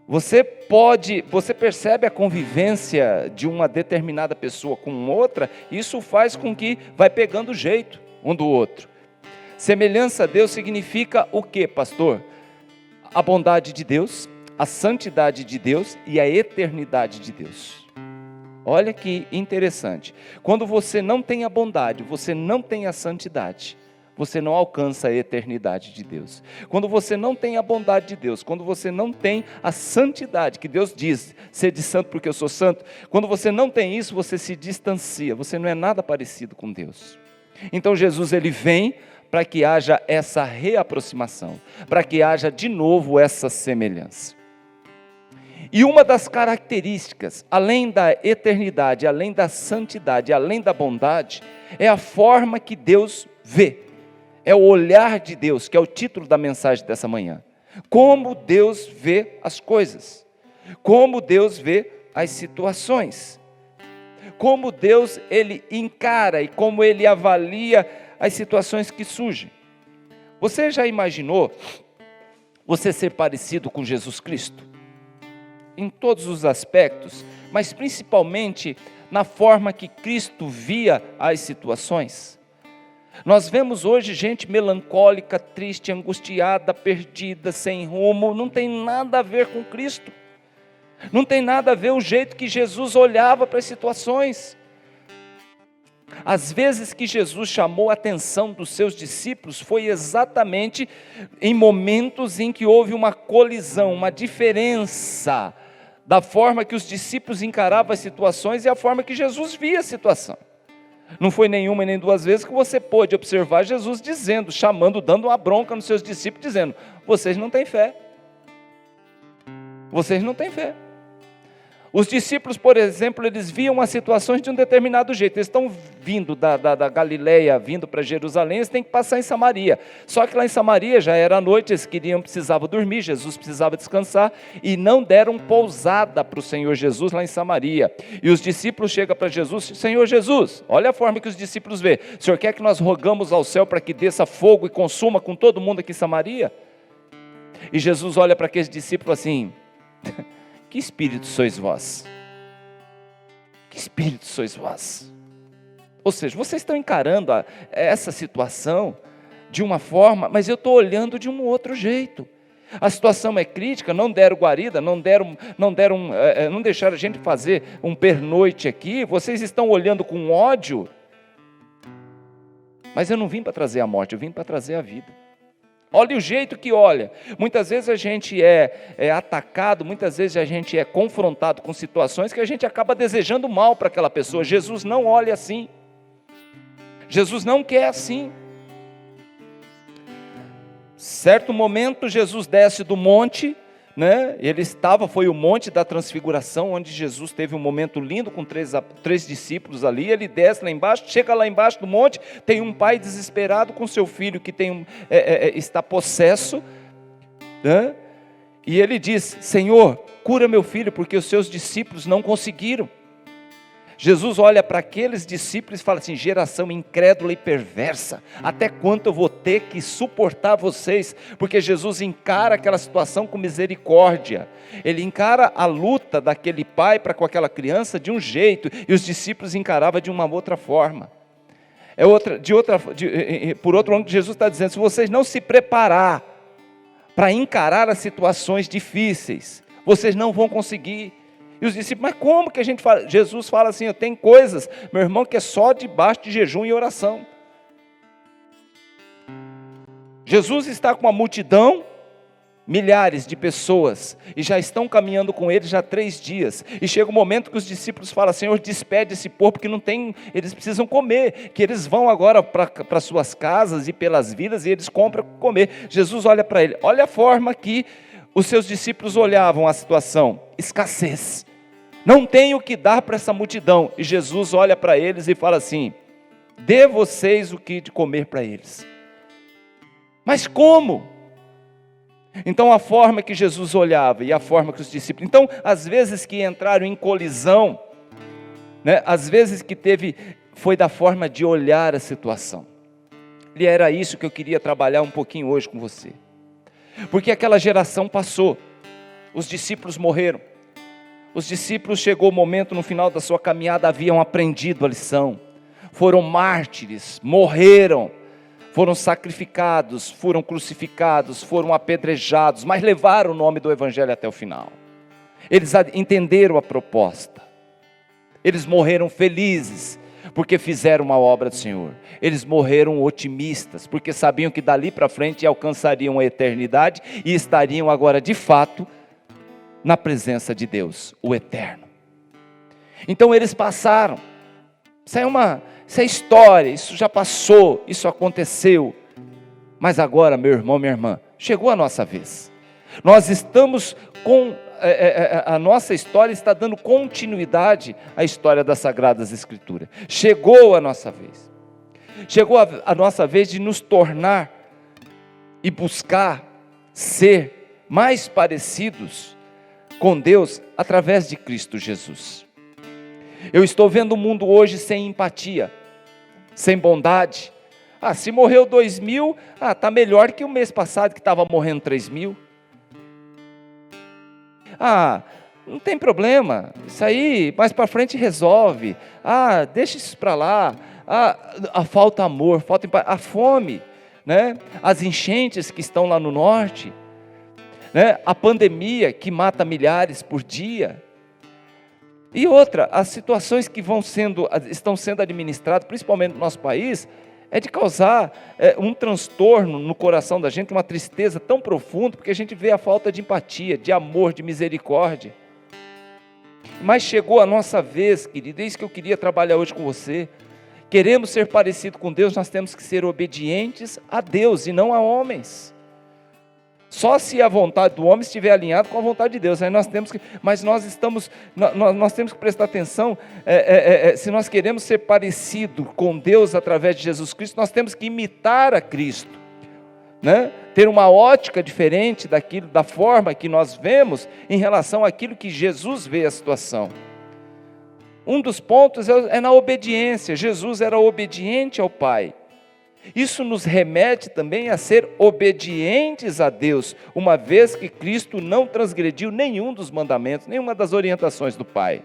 Você percebe a convivência de uma determinada pessoa com outra, isso faz com que vai pegando jeito um do outro. Semelhança a Deus significa o que, pastor? A bondade de Deus, a santidade de Deus e a eternidade de Deus. Olha que interessante, quando você não tem a bondade, você não tem a santidade, você não alcança a eternidade de Deus. Quando você não tem a bondade de Deus, quando você não tem a santidade, que Deus diz, sede santo porque eu sou santo, quando você não tem isso, você se distancia, você não é nada parecido com Deus. Então Jesus ele vem para que haja essa reaproximação, para que haja de novo essa semelhança. E uma das características, além da eternidade, além da santidade, além da bondade, é a forma que Deus vê. É o olhar de Deus, que é o título da mensagem dessa manhã. Como Deus vê as coisas. Como Deus vê as situações. Como Deus ele encara e como ele avalia as situações que surgem. Você já imaginou você ser parecido com Jesus Cristo? Em todos os aspectos, mas principalmente na forma que Cristo via as situações. Nós vemos hoje gente melancólica, triste, angustiada, perdida, sem rumo, não tem nada a ver com Cristo. Não tem nada a ver o jeito que Jesus olhava para as situações. As vezes que Jesus chamou a atenção dos seus discípulos foi exatamente em momentos em que houve uma colisão, uma diferença da forma que os discípulos encaravam as situações e a forma que Jesus via a situação. Não foi nenhuma e nem duas vezes que você pôde observar Jesus dizendo, chamando, dando uma bronca nos seus discípulos, dizendo, vocês não têm fé. Vocês não têm fé. Os discípulos, por exemplo, eles viam as situações de um determinado jeito. Eles estão vindo da Galileia, vindo para Jerusalém, eles têm que passar em Samaria. Só que lá em Samaria já era noite, eles precisavam dormir, Jesus precisava descansar, e não deram pousada para o Senhor Jesus lá em Samaria. E os discípulos chegam para Jesus, Senhor Jesus, olha a forma que os discípulos vê. O Senhor quer que nós rogamos ao céu para que desça fogo e consuma com todo mundo aqui em Samaria? E Jesus olha para aqueles discípulos assim... Que espírito sois vós? Que espírito sois vós? Ou seja, vocês estão encarando essa situação de uma forma, mas eu estou olhando de um outro jeito. A situação é crítica, não deram guarida, não deixaram a gente fazer um pernoite aqui, vocês estão olhando com ódio. Mas eu não vim para trazer a morte, eu vim para trazer a vida. Olha o jeito que olha. Muitas vezes a gente é atacado, muitas vezes a gente é confrontado com situações que a gente acaba desejando mal para aquela pessoa. Jesus não olha assim. Jesus não quer assim. Certo momento Jesus desce do monte, né? Foi o monte da transfiguração, onde Jesus teve um momento lindo com três discípulos ali. Ele desce lá embaixo, chega lá embaixo do monte, tem um pai desesperado com seu filho que está possesso, né? E ele diz, Senhor, cura meu filho, porque os seus discípulos não conseguiram. Jesus olha para aqueles discípulos e fala assim, geração incrédula e perversa, até quanto eu vou ter que suportar vocês? Porque Jesus encara aquela situação com misericórdia, ele encara a luta daquele pai para com aquela criança de um jeito, e os discípulos encaravam de uma outra forma. Por outro lado, Jesus está dizendo, se vocês não se preparar para encarar as situações difíceis, vocês não vão conseguir. E os discípulos, mas como que a gente fala? Jesus fala assim, tem coisas, meu irmão, que é só debaixo de jejum e oração. Jesus está com uma multidão, milhares de pessoas, e já estão caminhando com ele já 3 dias, e chega um momento que os discípulos falam, Senhor, despede esse povo, porque não tem, eles precisam comer, que eles vão agora para suas casas e pelas vilas, e eles compram comer. Jesus olha para ele, olha a forma que os seus discípulos olhavam a situação, escassez, não tem o que dar para essa multidão, e Jesus olha para eles e fala assim, dê vocês o que de comer para eles. Mas como? Então a forma que Jesus olhava e a forma que os discípulos, então às vezes que entraram em colisão, né, às vezes que foi da forma de olhar a situação, e era isso que eu queria trabalhar um pouquinho hoje com você, porque aquela geração passou, os discípulos morreram. Os discípulos, chegou o momento no final da sua caminhada, haviam aprendido a lição. Foram mártires, morreram, foram sacrificados, foram crucificados, foram apedrejados, mas levaram o nome do Evangelho até o final. Eles entenderam a proposta. Eles morreram felizes, porque fizeram uma obra do Senhor. Eles morreram otimistas, porque sabiam que dali para frente alcançariam a eternidade e estariam agora de fato na presença de Deus, o Eterno. Então eles passaram. Isso é história, isso já passou, isso aconteceu. Mas agora, meu irmão, minha irmã, chegou a nossa vez. Nós estamos a nossa história está dando continuidade à história das Sagradas Escrituras. Chegou a nossa vez. Chegou a nossa vez de nos tornar e buscar ser mais parecidos com Deus através de Cristo Jesus. Eu estou vendo o mundo hoje sem empatia, sem bondade. Se morreu 2.000, está melhor que o mês passado que estava morrendo 3.000. Não tem problema, isso aí mais para frente resolve. Deixa isso para lá. Falta amor, falta a fome, né? As enchentes que estão lá no norte, né? A pandemia que mata milhares por dia. E outra, as situações que estão sendo administradas, principalmente no nosso país, é de causar um transtorno no coração da gente, uma tristeza tão profunda, porque a gente vê a falta de empatia, de amor, de misericórdia. Mas chegou a nossa vez, querido, é isso que eu queria trabalhar hoje com você. Queremos ser parecidos com Deus, nós temos que ser obedientes a Deus e não a homens. Só se a vontade do homem estiver alinhada com a vontade de Deus. Aí nós temos que prestar atenção, se nós queremos ser parecidos com Deus através de Jesus Cristo, nós temos que imitar a Cristo, né? Ter uma ótica diferente da forma que nós vemos em relação àquilo que Jesus vê a situação. Um dos pontos é na obediência. Jesus era obediente ao Pai. Isso nos remete também a ser obedientes a Deus, uma vez que Cristo não transgrediu nenhum dos mandamentos, nenhuma das orientações do Pai.